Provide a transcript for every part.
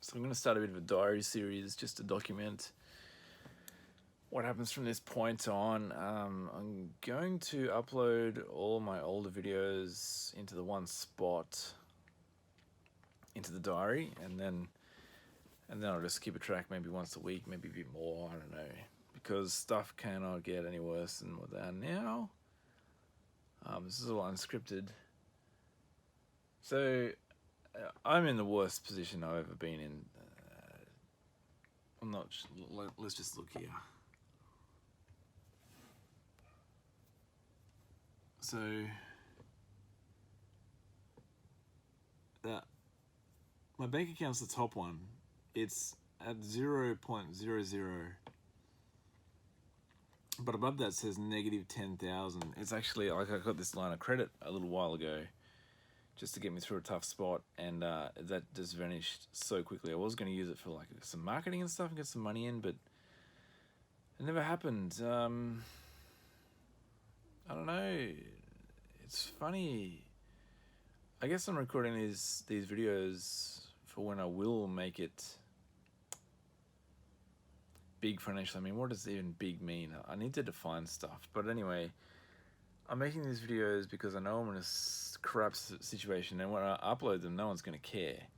So I'm going to start a bit of a diary series just to document what happens from this point on. I'm going to upload all my older videos into the one spot, into the diary, and then I'll just keep a track maybe once a week, maybe a bit more, I don't know, because stuff cannot get any worse than what they are now. This is all unscripted. So I'm in the worst position I've ever been in. Let's just look here. So my bank account's the top one. It's at 0.00, but above that says negative 10,000. It's actually like I got this line of credit a little while ago just to get me through a tough spot, and that just vanished so quickly. I was going to use it for like some marketing and stuff and get some money in, but it never happened. I don't know. It's funny. I guess I'm recording these videos for when I will make it big financially. I mean, what does even big mean? I need to define stuff. But anyway, I'm making these videos because I know I'm in a crap situation, and when I upload them, no one's going to care.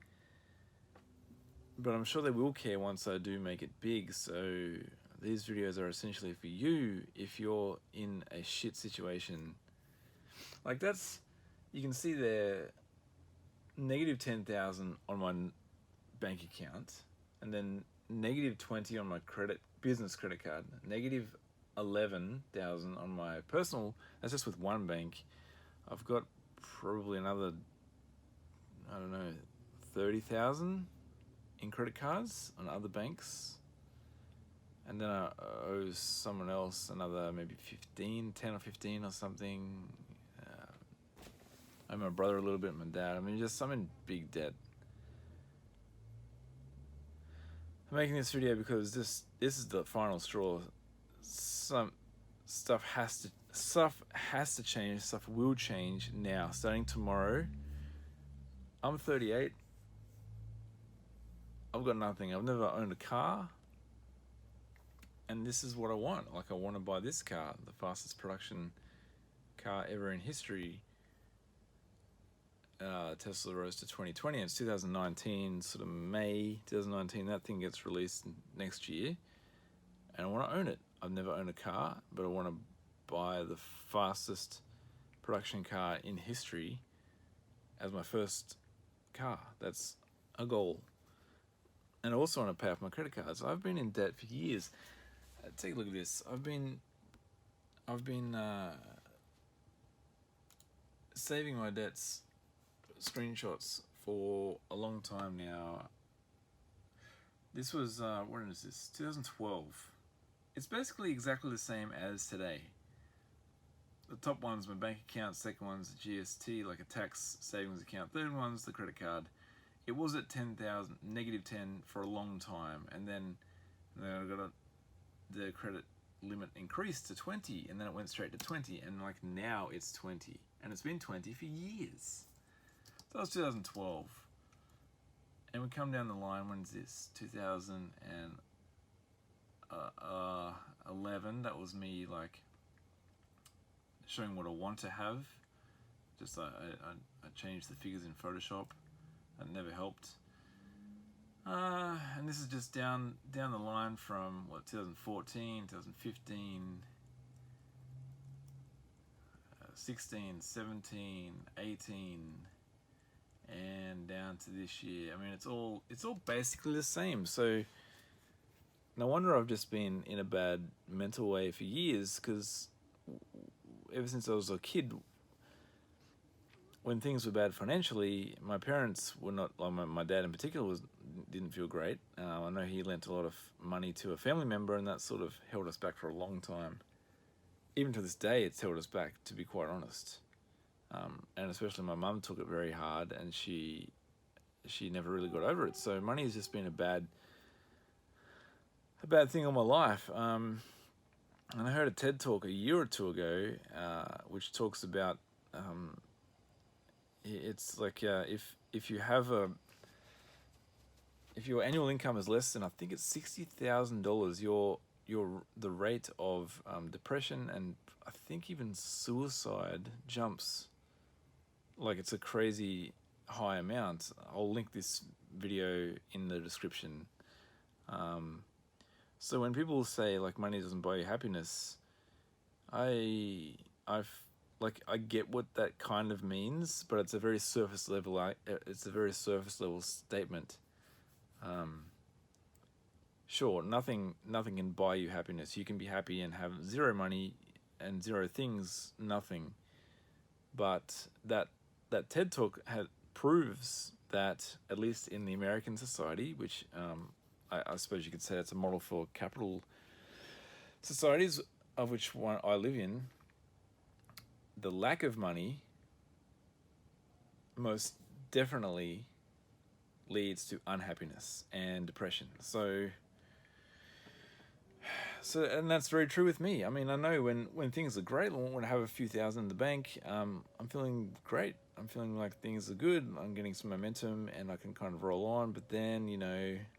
But I'm sure they will care once I do make it big. So these videos are essentially for you if you're in a shit situation. Like you can see there, negative 10,000 on my bank account, and then negative 20 on my business credit card, negative 11,000 on my personal. That's just with one bank. I've got probably another, I don't know, 30,000 in credit cards on other banks, and then I owe someone else another maybe 10 or 15 or something. I owe my brother a little bit, my dad. I mean, I'm in big debt. I'm making this video because this is the final straw. Some stuff has to change. Stuff will change now, starting tomorrow. I'm 38. I've got nothing. I've never owned a car, and this is what I want. Like, I want to buy this car, the fastest production car ever in history. Tesla rose to 2020, and it's 2019, sort of May 2019. That thing gets released next year, and I want to own it. I've never owned a car, but I want to buy the fastest production car in history as my first car. That's a goal. And I also want to pay off my credit cards. I've been in debt for years. Take a look at this. I've been saving my debts screenshots for a long time now. This was when is this? 2012. It's basically exactly the same as today. The top one's my bank account, second one's the GST, like a tax savings account, third one's the credit card. It was at 10,000, negative 10 for a long time, and then I got the credit limit increased to 20, and then it went straight to 20, and like now it's 20, and it's been 20 for years. So that was 2012, and we come down the line. When's this? 2011. That was me like showing what I want to have. Just I changed the figures in Photoshop. That never helped. And this is just down the line from 2014, 2015, 16, 17, 18, and down to this year. I mean, it's all basically the same. So no wonder I've just been in a bad mental way for years, because ever since I was a kid, when things were bad financially, my parents were not, like my dad in particular didn't feel great. I know he lent a lot of money to a family member, and that sort of held us back for a long time. Even to this day, it's held us back, to be quite honest. And especially my mum took it very hard, and she never really got over it. So money has just been a bad thing all my life. And I heard a TED talk a year or two ago, which talks about it's like if you have if your annual income is less than, I think it's $60,000, the rate of depression and I think even suicide jumps. Like, it's a crazy high amount. I'll link this video in the description. So when people say like money doesn't buy you happiness, I get what that kind of means, but it's a very surface level. It's a very surface level statement. Sure, nothing can buy you happiness. You can be happy and have zero money and zero things, nothing. But that TED Talk proves that, at least in the American society, which I suppose you could say that's a model for capital societies, of which one I live in, the lack of money most definitely leads to unhappiness and depression. So and that's very true with me. I mean, I know when things are great, when I have a few thousand in the bank, I'm feeling great. I'm feeling like things are good. I'm getting some momentum and I can kind of roll on. But then,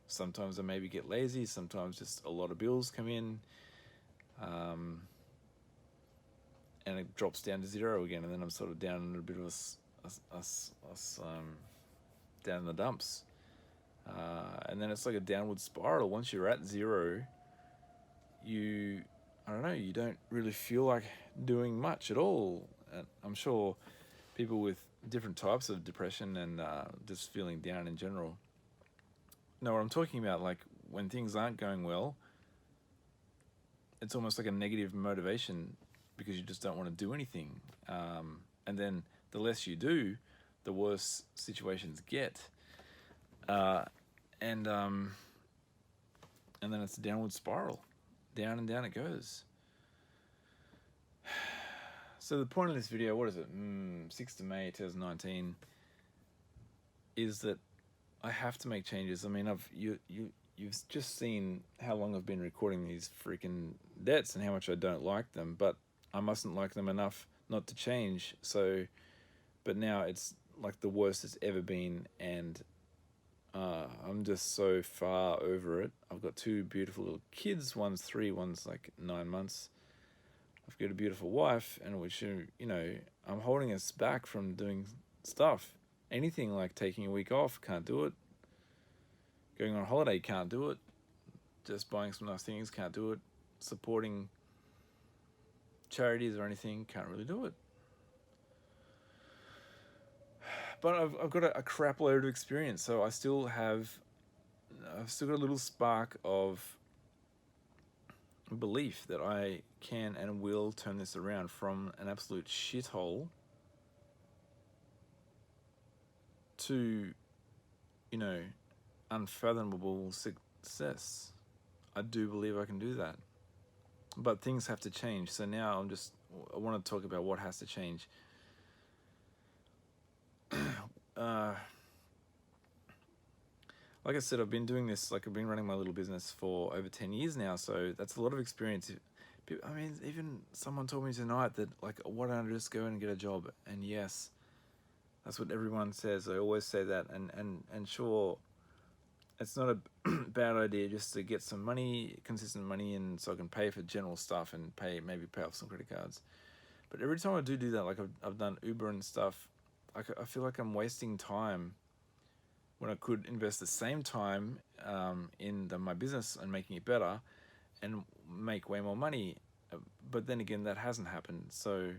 sometimes I maybe get lazy. Sometimes just a lot of bills come in. And it drops down to zero again. And then I'm sort of down in a bit of down in the dumps. And then it's like a downward spiral. Once you're at zero, you don't really feel like doing much at all. And I'm sure people with different types of depression and just feeling down in general know what I'm talking about. Like, when things aren't going well, it's almost like a negative motivation because you just don't want to do anything. And then the less you do, the worse situations get. And then it's a downward spiral. Down and down it goes. So the point of this video, what is it? 6th of May 2019, is that I have to make changes. I mean, you've just seen how long I've been recording these freaking debts and how much I don't like them, but I mustn't like them enough not to change. So, but now it's like the worst it's ever been, and I'm just so far over it. I've got 2 beautiful little kids. One's 3, one's like 9 months. I've got a beautiful wife, and which, I'm holding us back from doing stuff. Anything like taking a week off, can't do it. Going on holiday, can't do it. Just buying some nice things, can't do it. Supporting charities or anything, can't really do it. But I've got a crap load of experience, so I've still got a little spark of belief that I can and will turn this around from an absolute shithole to, unfathomable success. I do believe I can do that. But things have to change. So now I want to talk about what has to change. Like I said, I've been doing this, I've been running my little business for over 10 years now, so that's a lot of experience. I mean, even someone told me tonight that, why don't I just go and get a job? And yes, that's what everyone says. I always say that, and sure, it's not a bad idea just to get some money, consistent money, and so I can pay for general stuff and maybe pay off some credit cards. But every time I do that, I've done Uber and stuff, I feel like I'm wasting time when I could invest the same time in my business and making it better and make way more money. But then again, that hasn't happened. So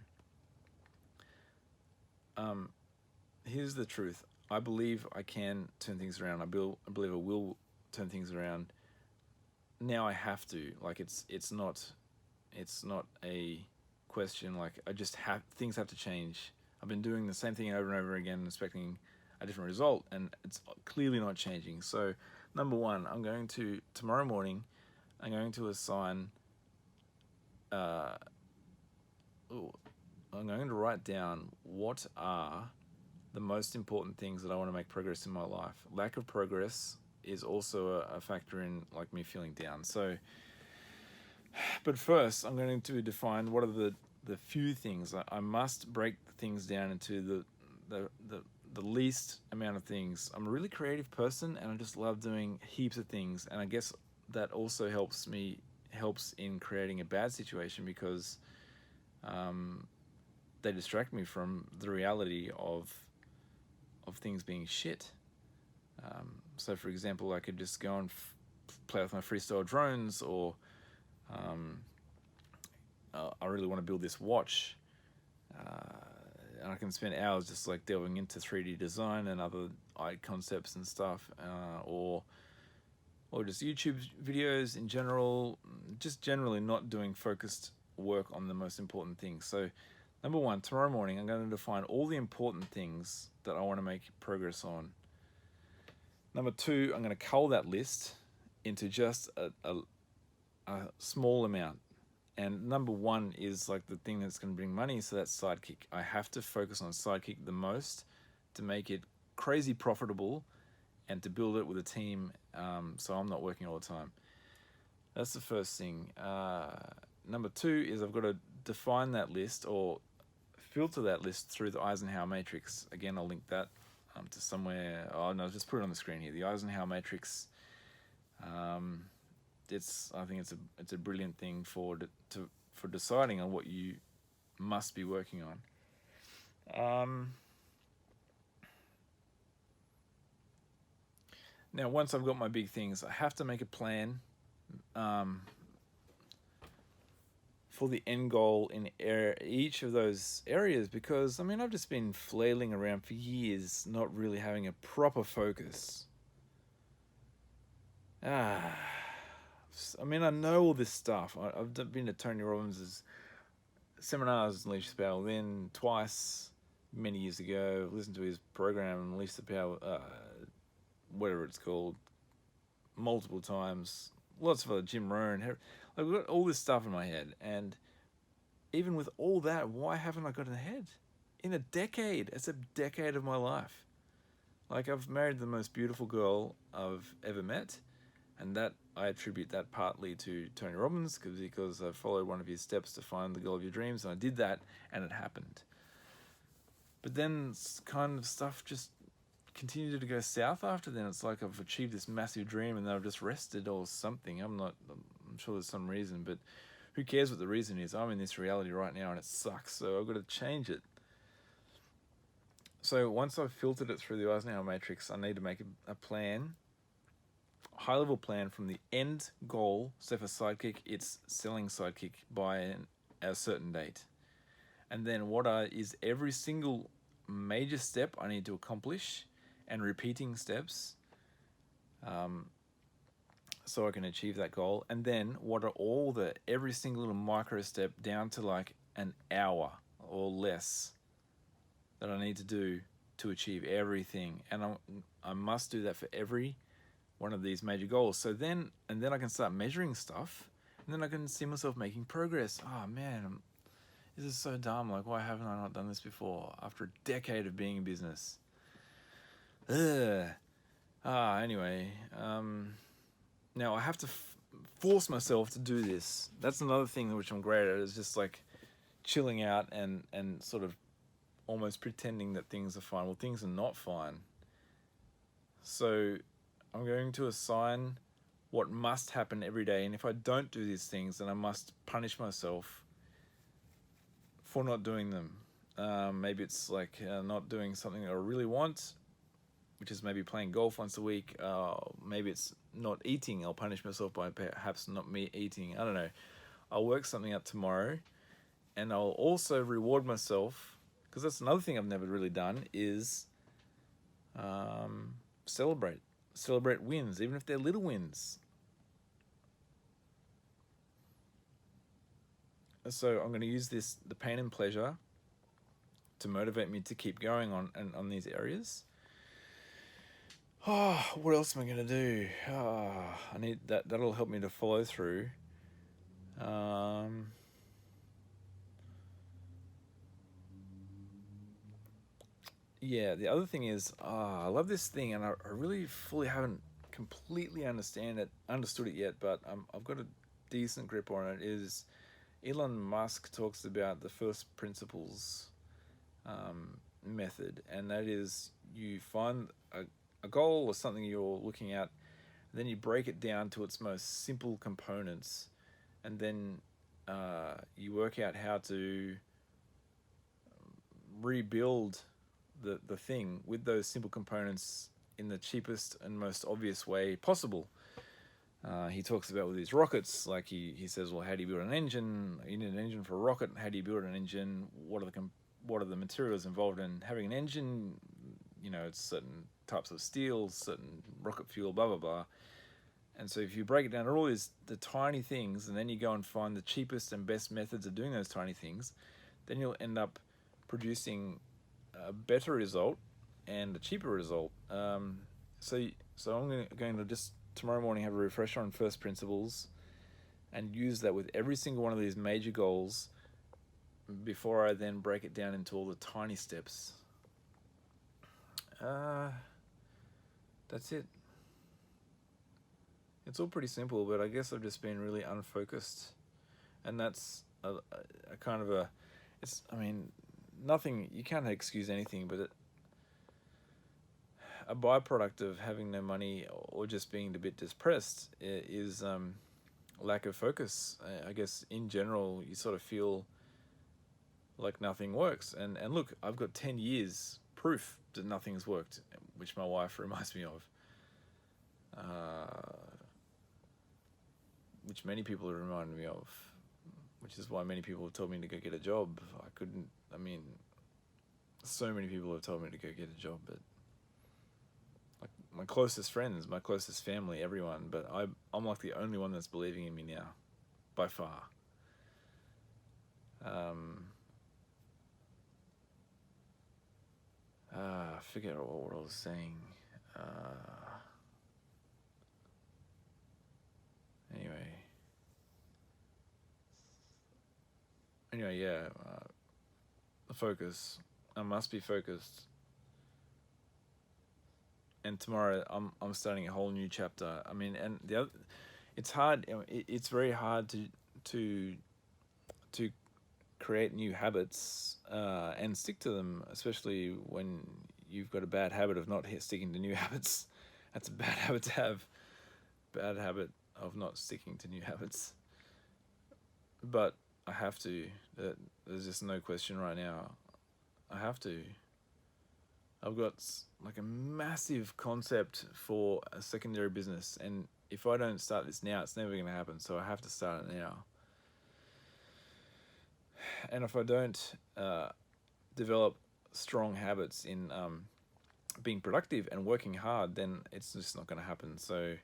here's the truth. I believe I can turn things around. I believe I will turn things around. Now I have to. It's not a question. Things have to change. I've been doing the same thing over and over again, expecting a different result, and it's clearly not changing. So, number one, tomorrow morning, I'm going to assign, I'm going to write down what are the most important things that I want to make progress in my life. Lack of progress is also a factor in me feeling down. So, but first, I'm going to define what are the few things. I must break things down into the the least amount of things. I'm a really creative person, and I just love doing heaps of things. And I guess that also helps in creating a bad situation, because they distract me from the reality of things being shit. So, for example, I could just go and play with my freestyle drones, or I really want to build this watch, and I can spend hours just like delving into 3D design and other art concepts and stuff, or just YouTube videos in general, just generally not doing focused work on the most important things. So, number one, tomorrow morning I'm going to define all the important things that I want to make progress on. Number two, I'm going to cull that list into just a small amount. And number one is like the thing that's going to bring money, so that's Sidekick. I have to focus on Sidekick the most to make it crazy profitable and to build it with a team, so I'm not working all the time. That's the first thing. Number two is I've got to define that list, or filter that list through the Eisenhower matrix. Again, I'll link that to somewhere. Oh no, just put it on the screen here. The Eisenhower matrix. I think it's a brilliant thing for deciding on what you must be working on. Now, once I've got my big things, I have to make a plan for the end goal in each of those areas, because I mean, I've just been flailing around for years, not really having a proper focus. I mean, I know all this stuff. I've been to Tony Robbins' seminars, Unleash the Power Within, twice, many years ago. Listened to his program, Unleash the Power, whatever it's called, multiple times. Lots of other, Jim Rohn. I've got all this stuff in my head, and even with all that, why haven't I gotten ahead? In a decade, it's a decade of my life. Like, I've married the most beautiful girl I've ever met, and that I attribute that partly to Tony Robbins, because I followed one of his steps to find the girl of your dreams, and I did that, and it happened. But then kind of stuff just continued to go south after then. It's like I've achieved this massive dream, and then I've just rested or something. I'm sure there's some reason, but who cares what the reason is? I'm in this reality right now, and it sucks, so I've got to change it. So once I've filtered it through the Eisenhower matrix, I need to make a plan, high-level plan from the end goal. So for Sidekick, it's selling Sidekick by a certain date. And then what is every single major step I need to accomplish, and repeating steps, so I can achieve that goal. And then what are every single little micro step down to like an hour or less that I need to do to achieve everything. And I must do that for every one of these major goals. So then I can start measuring stuff, and then I can see myself making progress. Oh man, this is so dumb. Like, why haven't I not done this before after a decade of being in business? Anyway, now I have to force myself to do this. That's another thing which I'm great at, is just like chilling out and sort of almost pretending that things are fine. Well, things are not fine. So I'm going to assign what must happen every day, and if I don't do these things, then I must punish myself for not doing them. Maybe it's like not doing something that I really want, which is maybe playing golf once a week. Maybe it's not eating. I'll punish myself by perhaps not me eating. I don't know. I'll work something out tomorrow, and I'll also reward myself, because that's another thing I've never really done, is celebrate wins, even if they're little wins. So I'm going to use the pain and pleasure to motivate me to keep going on these areas. What else am I going to do? I need that'll help me to follow through. Yeah, the other thing is, I love this thing, and I really fully haven't completely understood it yet, but I've got a decent grip on it. Elon Musk talks about the first principles method, and that is you find a goal or something you're looking at, then you break it down to its most simple components, and then you work out how to rebuild the thing with those simple components in the cheapest and most obvious way possible. He talks about with his rockets, like he says, well, how do you build an engine? You need an engine for a rocket. How do you build an engine? What are the materials involved in having an engine? You know, it's certain types of steel, certain rocket fuel, blah blah blah. And so if you break it down to all the tiny things, and then you go and find the cheapest and best methods of doing those tiny things, then you'll end up producing a better result and a cheaper result. So I'm going to just tomorrow morning have a refresher on first principles and use that with every single one of these major goals before I then break it down into all the tiny steps. That's it. It's all pretty simple, but I guess I've just been really unfocused, and that's a kind of a. It's, I mean, nothing. You can't excuse anything, but a byproduct of having no money or just being a bit depressed is lack of focus. I guess in general, you sort of feel like nothing works. And look, I've got 10 years proof that nothing's worked, which my wife reminds me of. Which many people have reminded me of, which is why many people have told me to go get a job. So many people have told me to go get a job, but like my closest friends, my closest family, everyone, but I'm like the only one that's believing in me now, by far. I forget what I was saying. Anyway, yeah. Focus. I must be focused. And tomorrow, I'm starting a whole new chapter. I mean, and the other, it's hard. It's very hard to create new habits and stick to them, especially when you've got a bad habit of not sticking to new habits. That's a bad habit to have. Bad habit of not sticking to new habits. But I have to. There's just no question right now. I have to. I've got like a massive concept for a secondary business, and if I don't start this now, it's never going to happen. So I have to start it now. And if I don't develop strong habits in being productive and working hard, then it's just not going to happen. So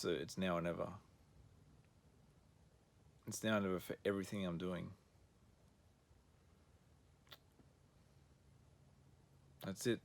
it's now or never. It's now or never for everything I'm doing. That's it.